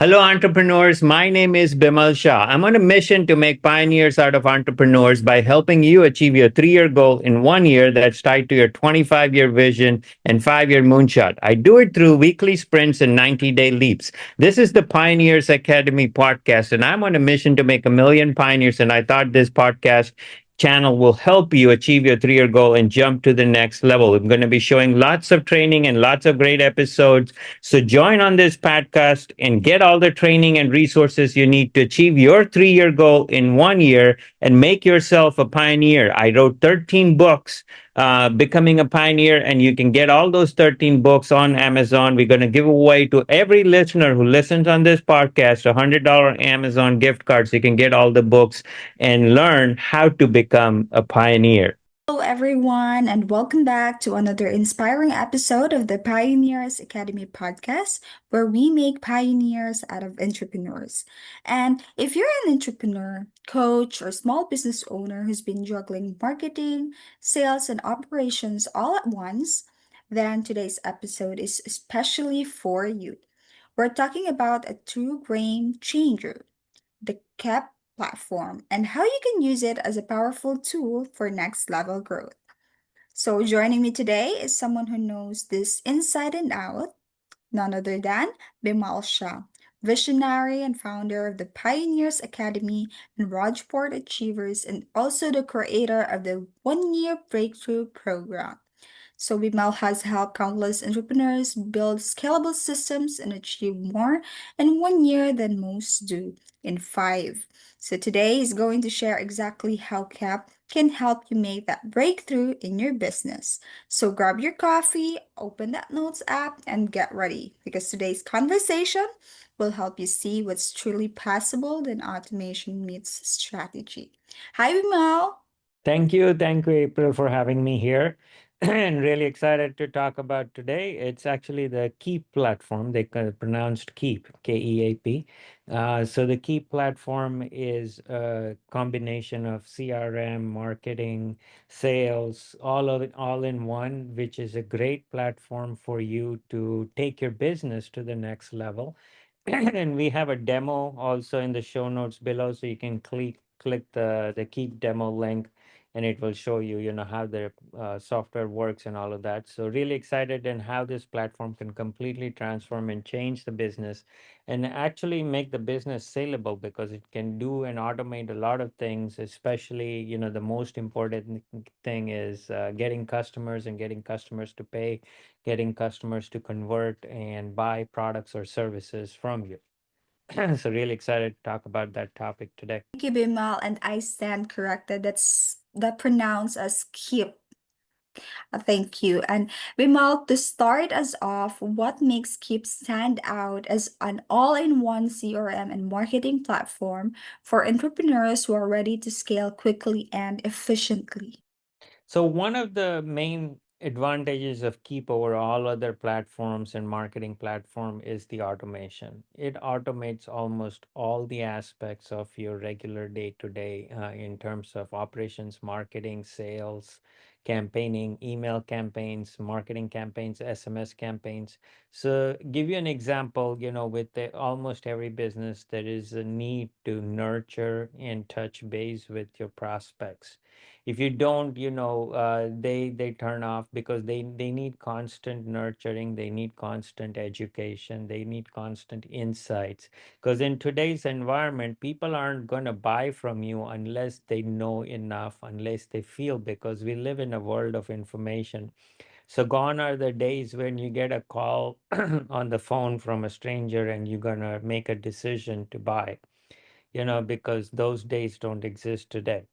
Hello, entrepreneurs. My name is Bimal Shah. I'm on a mission to make pioneers out of entrepreneurs by helping you achieve your 3 year goal in 1 year that's tied to your 25-year vision and 5 year moonshot. I do it through weekly sprints and 90-day leaps. This is the Pioneers Academy podcast, and I'm on a mission to make a million pioneers. And I thought this podcast channel will help you achieve your 3 year goal and jump to the next level. I'm going to be showing lots of training and lots of great episodes, so join on this podcast and get all the training and resources you need to achieve your 3 year goal in 1 year and make yourself a pioneer. I wrote 13 books, Becoming a Pioneer, and you can get all those 13 books on Amazon. We're going to give away to every listener who listens on this podcast a $100 Amazon gift card so you can get all the books and learn how to become a pioneer. Hello, everyone, and welcome back to another inspiring episode of the Pioneers Academy podcast, where we make pioneers out of entrepreneurs. And if you're an entrepreneur, coach, or small business owner who's been juggling marketing, sales, and operations all at once, then today's episode is especially for you. We're talking about a true game changer, the KEAP platform, and how you can use it as a powerful tool for next level growth. So, joining me today is someone who knows this inside and out, none other than Bimal Shah, visionary and founder of the Pioneers Academy and Rajport Achievers, and also the creator of the 1 Year Breakthrough Program. So Bimal has helped countless entrepreneurs build scalable systems and achieve more in 1 year than most do in five. So today he's going to share exactly how CAP can help you make that breakthrough in your business. So grab your coffee, open that notes app, and get ready because today's conversation will help you see what's truly possible when automation meets strategy. Hi, Bimal. Thank you, April, for having me here. And really excited to talk about today. It's actually the KEAP platform. They pronounced KEAP, KEAP. So the KEAP platform is a combination of CRM, marketing, sales, all of it all in one, which is a great platform for you to take your business to the next level. And we have a demo also in the show notes below, so you can click the Keep demo link, and it will show you, how the software works and all of that. So really excited in how this platform can completely transform and change the business, and actually make the business saleable because it can do and automate a lot of things. Especially, the most important thing is getting customers and getting customers to pay, getting customers to convert and buy products or services from you. So really excited to talk about that topic today. Thank you, Bimal, and I stand corrected. That pronounced as keep. Thank you. And Bimal, to start us off, what makes Keep stand out as an all-in-one CRM and marketing platform for entrepreneurs who are ready to scale quickly and efficiently? So one of the main advantages of Keep over all other platforms and marketing platform is the automation. It automates almost all the aspects of your regular day to day in terms of operations, marketing, sales, campaigning, email campaigns, marketing campaigns, SMS campaigns. So give you an example, with almost every business, there is a need to nurture and touch base with your prospects. If you don't, they turn off because they need constant nurturing, they need constant education, they need constant insights, because in today's environment people aren't going to buy from you unless they know enough, unless they feel, because we live in a world of information. So gone are the days when you get a call on the phone from a stranger and you're going to make a decision to buy, because those days don't exist today.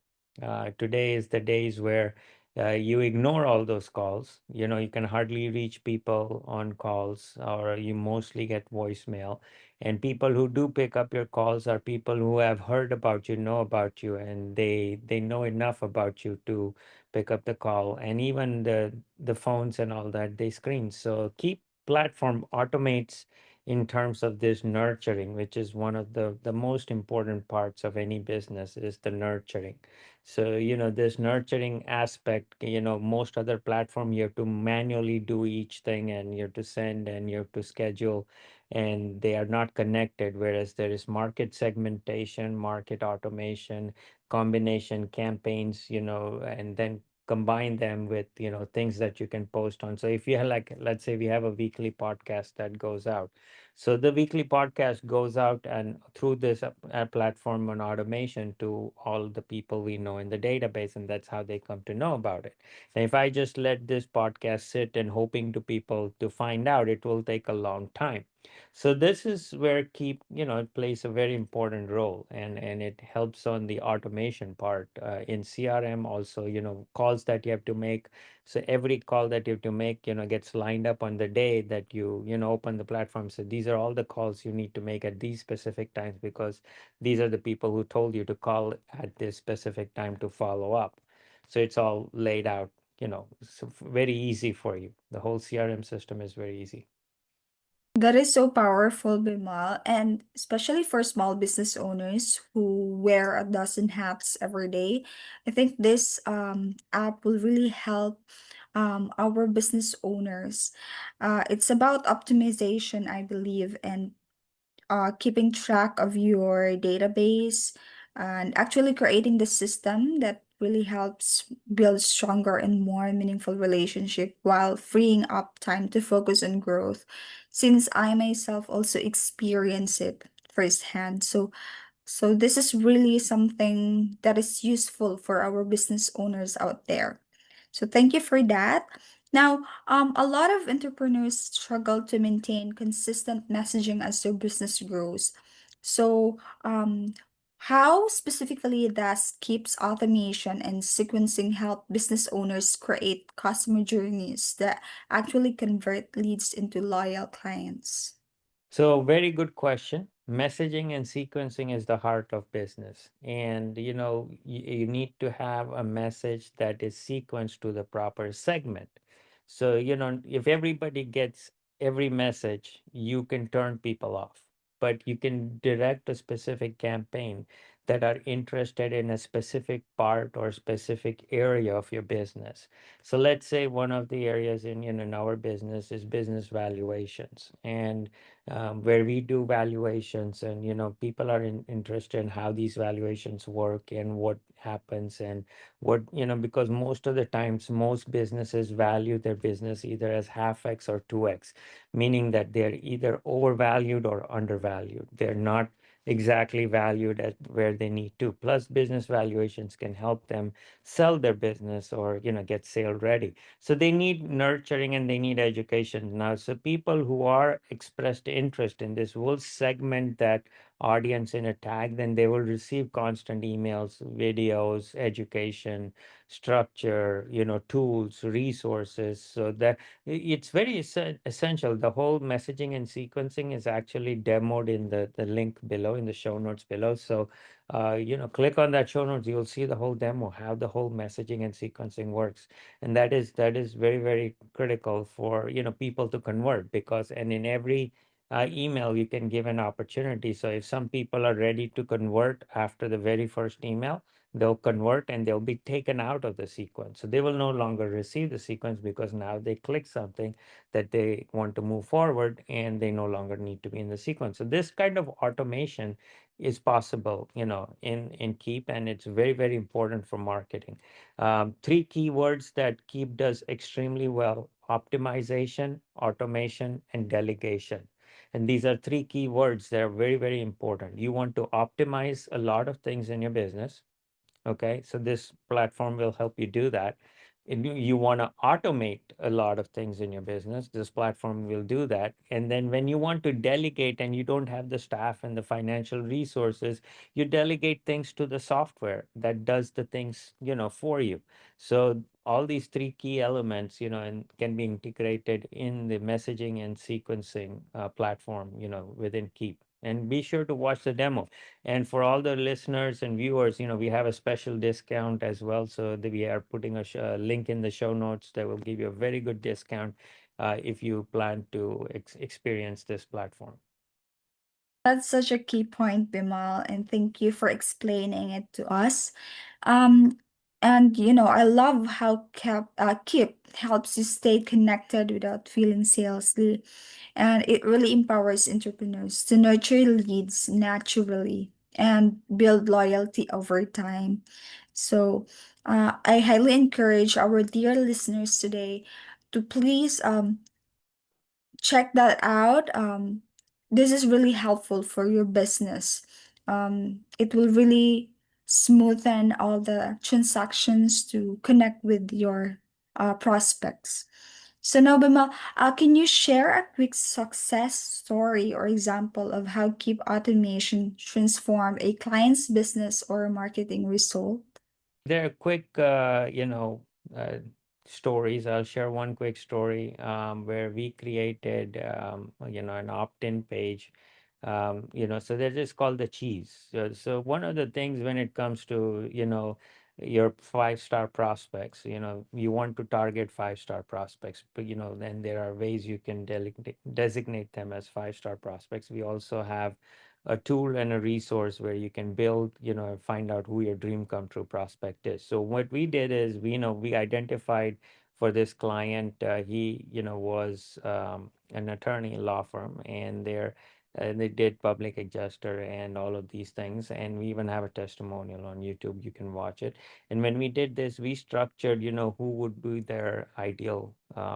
Today is the days where you ignore all those calls. You can hardly reach people on calls, or you mostly get voicemail. And people who do pick up your calls are people who have heard about you, know about you, and they know enough about you to pick up the call. And even the phones and all that, they screen. So Keep platform automates in terms of this nurturing, which is one of the most important parts of any business, is the nurturing. So this nurturing aspect, most other platform you have to manually do each thing, and you have to send and you have to schedule, and they are not connected. Whereas there is market segmentation, market automation, combination campaigns, and then combine them with things that you can post on. So if you have, like, let's say we have a weekly podcast that goes out, so the weekly podcast goes out and through this platform on automation to all the people we know in the database, and that's how they come to know about it. And if I just let this podcast sit and hoping to people to find out, it will take a long time. So this is where keep, it plays a very important role, and it helps on the automation part in CRM also. Calls that you have to make. So every call that you have to make, gets lined up on the day that you open the platform. So these are all the calls you need to make at these specific times, because these are the people who told you to call at this specific time to follow up. So it's all laid out, so very easy for you. The whole CRM system is very easy. That is so powerful, Bimal, and especially for small business owners who wear a dozen hats every day. I think this app will really help our business owners. It's about optimization, I believe, and keeping track of your database and actually creating the system that really helps build stronger and more meaningful relationship while freeing up time to focus on growth, since I myself also experience it firsthand. So this is really something that is useful for our business owners out there. So thank you for that. Now, a lot of entrepreneurs struggle to maintain consistent messaging as their business grows. So, how specifically does Keep's automation and sequencing help business owners create customer journeys that actually convert leads into loyal clients? So, very good question. Messaging and sequencing is the heart of business. And, you need to have a message that is sequenced to the proper segment. So, if everybody gets every message, you can turn people off. But you can direct a specific campaign that are interested in a specific part or specific area of your business. So let's say one of the areas in our business is business valuations, and where we do valuations, and people are interested in how these valuations work and what happens, and what, because most of the times most businesses value their business either as half x or 2x, meaning that they're either overvalued or undervalued. They're not exactly valued at where they need to. Plus business valuations can help them sell their business or get sale ready. So they need nurturing and they need education now. So people who are expressed interest in this will segment that audience in a tag, then they will receive constant emails, videos, education, structure, tools, resources. So that it's very essential. The whole messaging and sequencing is actually demoed in the link below, in the show notes below. So click on that show notes, you'll see the whole demo, how the whole messaging and sequencing works. And that is very, very critical for people to convert, because and in every email you can give an opportunity. So if some people are ready to convert after the very first email, they'll convert and they'll be taken out of the sequence. So they will no longer receive the sequence, because now they click something that they want to move forward and they no longer need to be in the sequence. So this kind of automation is possible, in Keep, and it's very, very important for marketing. Three keywords that Keep does extremely well: optimization, automation, and delegation. And these are three keywords that are very, very important. You want to optimize a lot of things in your business. Okay, so this platform will help you do that. And you want to automate a lot of things in your business. This platform will do that. And then when you want to delegate and you don't have the staff and the financial resources, you delegate things to the software that does the things, for you. So all these three key elements, and can be integrated in the messaging and sequencing platform, within Keep. And be sure to watch the demo. And for all the listeners and viewers, we have a special discount as well. So that we are putting a link in the show notes that will give you a very good discount if you plan to experience this platform. That's such a key point, Bimal, and thank you for explaining it to us. Um, And I love how Keep helps you stay connected without feeling salesy. And it really empowers entrepreneurs to nurture leads naturally and build loyalty over time. So I highly encourage our dear listeners today to please check that out. This is really helpful for your business. It will really smoothen all the transactions to connect with your prospects. So now, Bima, can you share a quick success story or example of how Keep Automation transformed a client's business or marketing result? There are quick, uh, stories. I'll share one quick story where we created, an opt-in page. So they're just called the cheese. So one of the things when it comes to, your five-star prospects, you want to target five-star prospects, but, then there are ways you can designate them as five-star prospects. We also have a tool and a resource where you can build, find out who your dream come true prospect is. So what we did is we identified for this client, he, was an attorney law firm, and they did public adjuster and all of these things. And we even have a testimonial on YouTube. You can watch it. And when we did this, we structured, who would be their ideal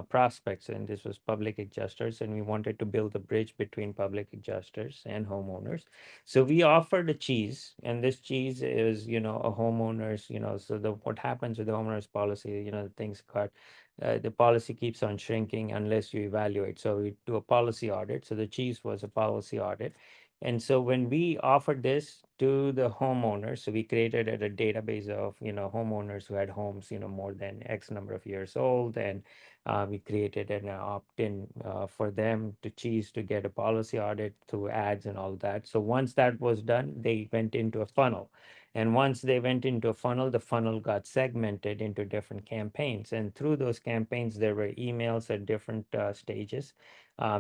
prospects. And this was public adjusters. And we wanted to build a bridge between public adjusters and homeowners. So we offered a cheese, and this cheese is, a homeowner's, so what happens with the homeowner's policy, things got, the policy keeps on shrinking unless you evaluate. So we do a policy audit. So the cheese was a policy audit. And so when we offered this to the homeowners, so we created a database of, homeowners who had homes, more than X number of years old. And we created an opt-in for them to choose to get a policy audit through ads and all that. So once that was done, they went into a funnel. And once they went into a funnel, the funnel got segmented into different campaigns. And through those campaigns, there were emails at different stages.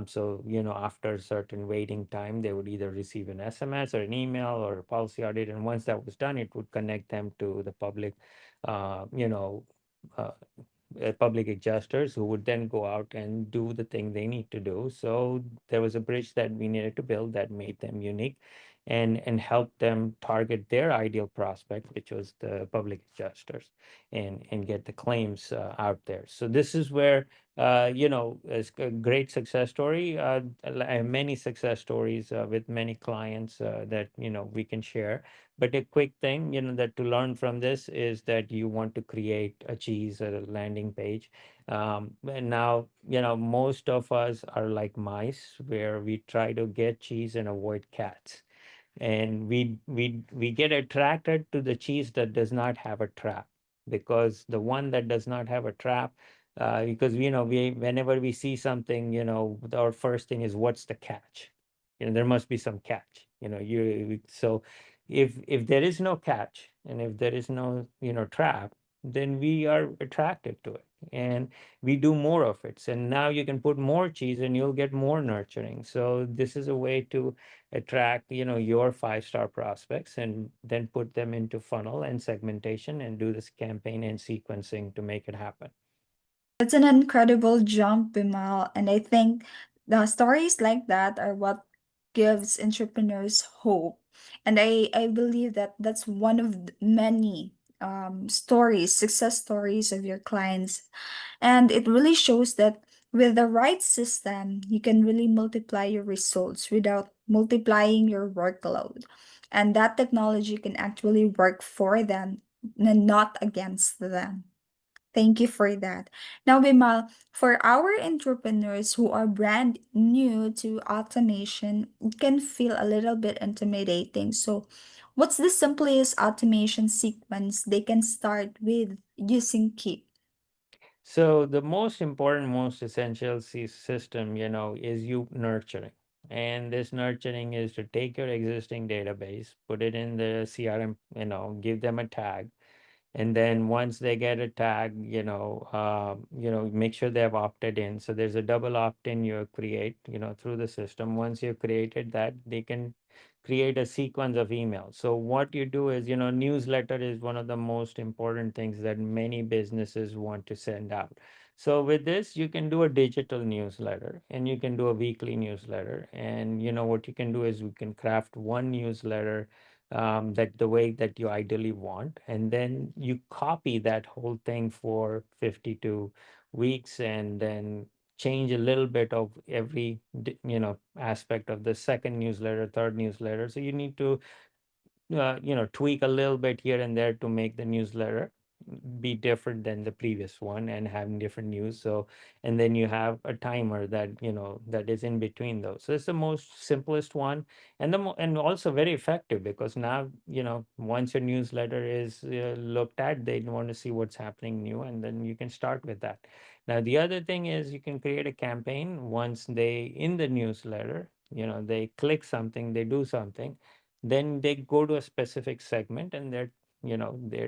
So, after a certain waiting time, they would either receive an SMS or an email or a policy audit. And once that was done, it would connect them to the public, uh, you know, uh, public adjusters who would then go out and do the thing they need to do. So there was a bridge that we needed to build that made them unique and help them target their ideal prospect, which was the public adjusters, and get the claims out there. So this is where it's a great success story. I have many success stories with many clients that we can share. But a quick thing, that to learn from this is that you want to create a cheese or a landing page. And now, most of us are like mice, where we try to get cheese and avoid cats. And we get attracted to the cheese that does not have a trap, because the one that does not have a trap, because we whenever we see something, our first thing is, what's the catch? There must be some catch. So if there is no catch, and if there is no trap, then we are attracted to it, and we do more of it. So now you can put more cheese and you'll get more nurturing. So this is a way to attract your five-star prospects, and then put them into funnel and segmentation and do this campaign and sequencing to make it happen. That's an incredible jump, Bimal. And I think the stories like that are what gives entrepreneurs hope. And I believe that that's one of many stories, success stories of your clients. And it really shows that with the right system, you can really multiply your results without multiplying your workload. And that technology can actually work for them and not against them. Thank you for that. Now, Bimal, for our entrepreneurs who are brand new to automation, it can feel a little bit intimidating. So, what's the simplest automation sequence they can start with using Keep? So the most important, most essential system, is you nurturing. And this nurturing is to take your existing database, put it in the CRM, give them a tag. And then once they get a tag, make sure they have opted in. So there's a double opt-in you create, through the system. Once you've created that, they can create a sequence of emails. So what you do is, newsletter is one of the most important things that many businesses want to send out. So with this, you can do a digital newsletter and you can do a weekly newsletter. And what you can do is we can craft one newsletter that the way that you ideally want, and then you copy that whole thing for 52 weeks, and then change a little bit of every aspect of the second newsletter, third newsletter. So you need to tweak a little bit here and there to make the newsletter be different than the previous one and having different news. So, and then you have a timer that that is in between those. So it's the most simplest one, and and also very effective, because now once your newsletter is looked at, they want to see what's happening new, and then you can start with that. Now the other thing is you can create a campaign. Once they in the newsletter, they click something, they do something, then they go to a specific segment, and they're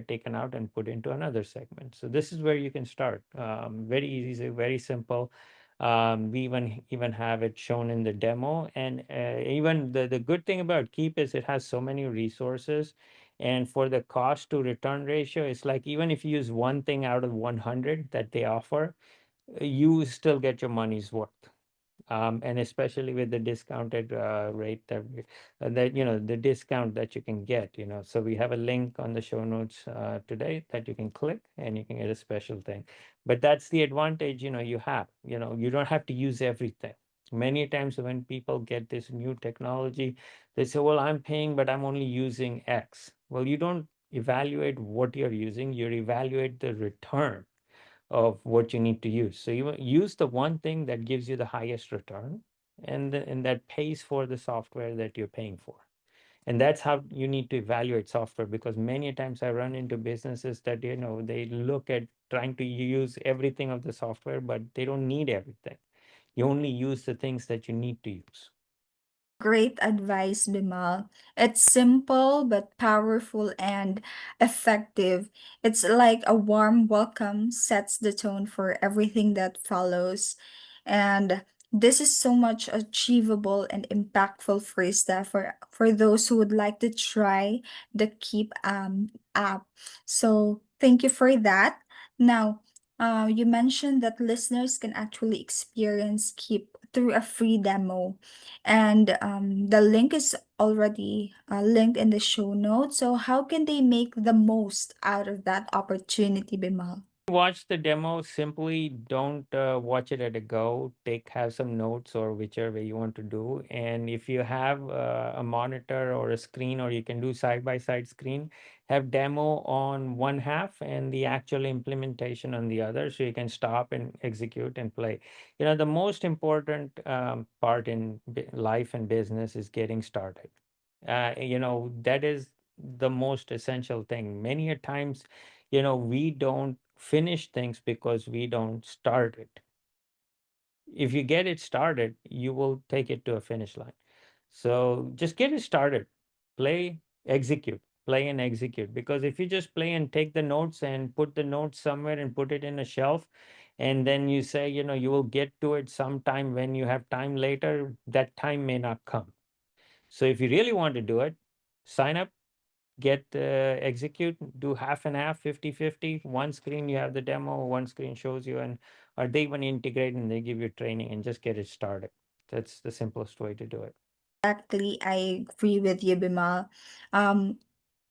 taken out and put into another segment. So this is where you can start. Very easy, very simple. We even have it shown in the demo. And even the good thing about Keep is it has so many resources, and for the cost to return ratio, it's like even if you use one thing out of 100 that they offer, you still get your money's worth. And especially with the discounted rate that the discount that you can get. So we have a link on the show notes today that you can click, and you can get a special thing. But that's the advantage you have. You don't have to use everything. Many times when people get this new technology, they say, well, I'm paying, but I'm only using X. Well, you don't evaluate what you're using, you evaluate the return of what you need to use. So you use the one thing that gives you the highest return, and that pays for the software that you're paying for. And that's how you need to evaluate software, because many times I run into businesses that they look at trying to use everything of the software, but they don't need everything. You only use the things that you need to use. Great advice, Bimal. It's simple but powerful and effective. It's like a warm welcome sets the tone for everything that follows. And this is so much achievable and impactful for staff for those who would like to try the Keep app. So thank you for that. Now, you mentioned that listeners can actually experience Keep through a free demo, and the link is already linked in the show notes. So how can they make the most out of that opportunity, Bimal? Watch the demo. Simply don't watch it at a go. Have some notes, or whichever way you want to do. And if you have a monitor or a screen, or you can do side by side screen, have demo on one half and the actual implementation on the other, so you can stop and execute and play. The most important part in life and business is getting started. That is the most essential thing. Many a times, we don't finish things because we don't start it. If you get it started, you will take it to a finish line. So just get it started. Play, execute, play and execute. Because if you just play and take the notes and put the notes somewhere and put it in a shelf, and then you say, you will get to it sometime when you have time later, that time may not come. So if you really want to do it, sign up, get execute, do half and half, 50-50. One screen you have the demo, one screen shows you, and or they even integrate and they give you training, and just get it started. That's the simplest way to do it. Exactly, I agree with you, Bimal. Um,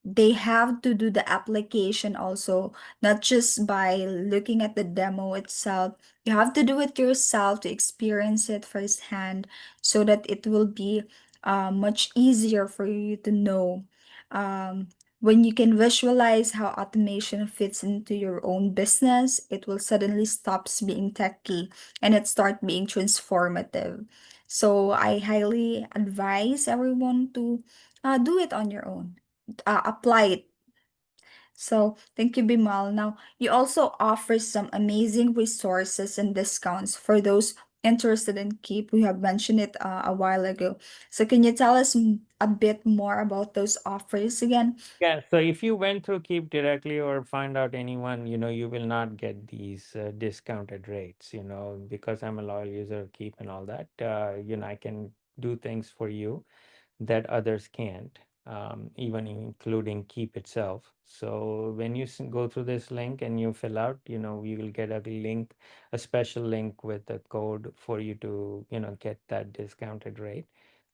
they have to do the application also, not just by looking at the demo itself. You have to do it yourself to experience it firsthand, so that it will be much easier for you to know. Um, when you can visualize how automation fits into your own business, it will suddenly stops being techy and it start being transformative. So I highly advise everyone to do it on your own, apply it. So thank you, Bimal. Now, you also offer some amazing resources and discounts for those interested in Keep. We have mentioned it a while ago. So can you tell us a bit more about those offers again? Yeah, so if you went through Keep directly or find out anyone, you will not get these discounted rates, because I'm a loyal user of Keep and all that. I can do things for you. that others can't, even including Keep itself. So when you go through this link and you fill out, you will get a link, a special link with a code for you to, get that discounted rate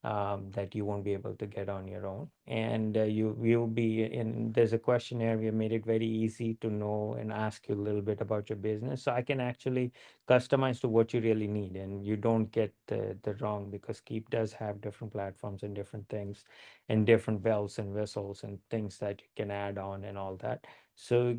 that you won't be able to get on your own. And you will be in, there's a questionnaire. We have made it very easy to know and ask you a little bit about your business. So I can actually customize to what you really need, and you don't get the wrong, because Keep does have different platforms and different things and different bells and whistles and things that you can add on and all that. So,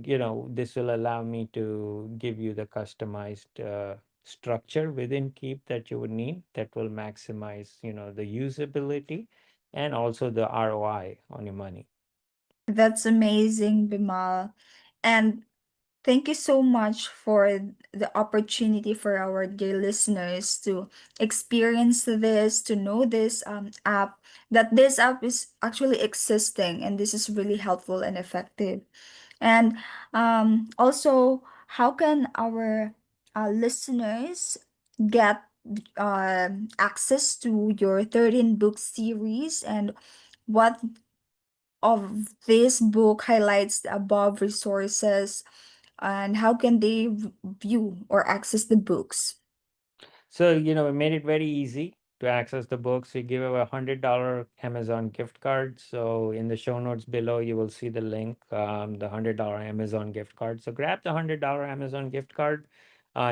this will allow me to give you the customized structure within Keep that you would need, that will maximize, the usability and also the ROI on your money. That's amazing, Bimal. And thank you so much for the opportunity for our dear listeners to experience this, to know this app, that this app is actually existing, and this is really helpful and effective. And also, how can our listeners get access to your 13 book series, and what of this book highlights the above resources, and how can they view or access the books? So, we made it very easy to access the books. We give away $100 Amazon gift card. So in the show notes below, you will see the link, the $100 Amazon gift card. So grab the $100 Amazon gift card,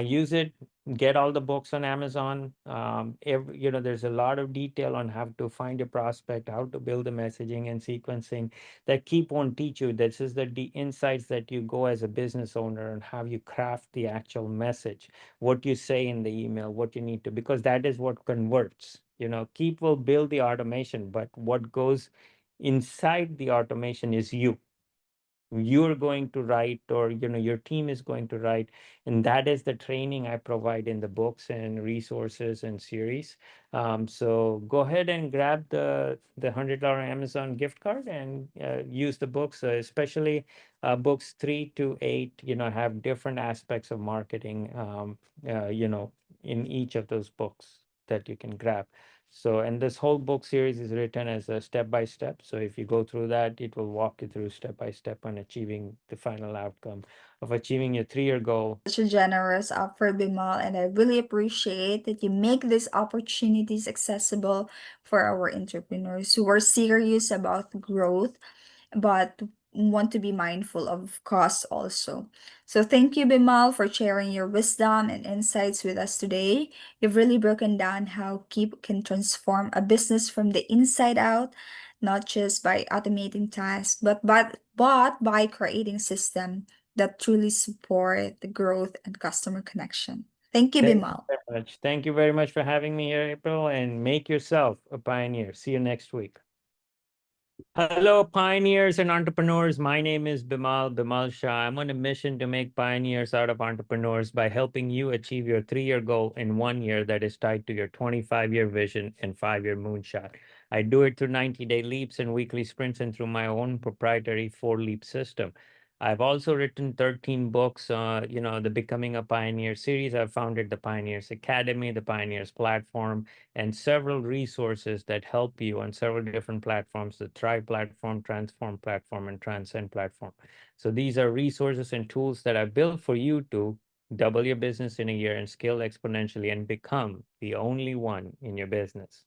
use it, get all the books on Amazon. There's a lot of detail on how to find a prospect, how to build the messaging and sequencing that Keep won't teach you. This is the insights that you go as a business owner and how you craft the actual message, what you say in the email, what you need to, because that is what converts. Keep will build the automation, but what goes inside the automation is you're going to write, or your team is going to write, and that is the training I provide in the books and resources and series. So go ahead and grab the $100 Amazon gift card and use the books, especially books 3 to 8, have different aspects of marketing, in each of those books that you can grab. So, and this whole book series is written as a step by step. So, if you go through that, it will walk you through step by step on achieving the final outcome of achieving your 3-year goal. Such a generous offer, Bimal, and I really appreciate that you make these opportunities accessible for our entrepreneurs who are serious about growth but want to be mindful of costs also. So thank you, Bimal, for sharing your wisdom and insights with us today. You've really broken down how Keep can transform a business from the inside out, not just by automating tasks, but by creating systems that truly support the growth and customer connection. Thank you, Thank you Bimal. very much. Thank you very much for having me here, April, and make yourself a pioneer. See you next week. Hello, pioneers and entrepreneurs. My name is Bimal Shah. I'm on a mission to make pioneers out of entrepreneurs by helping you achieve your 3-year goal in 1 year that is tied to your 25-year vision and 5-year moonshot. I do it through 90-day leaps and weekly sprints and through my own proprietary 4-leap system. I've also written 13 books, the Becoming a Pioneer series. I've founded the Pioneers Academy, the Pioneers platform, and several resources that help you on several different platforms: the Thrive platform, Transform platform, and Transcend platform. So these are resources and tools that I built for you to double your business in a year and scale exponentially and become the only one in your business.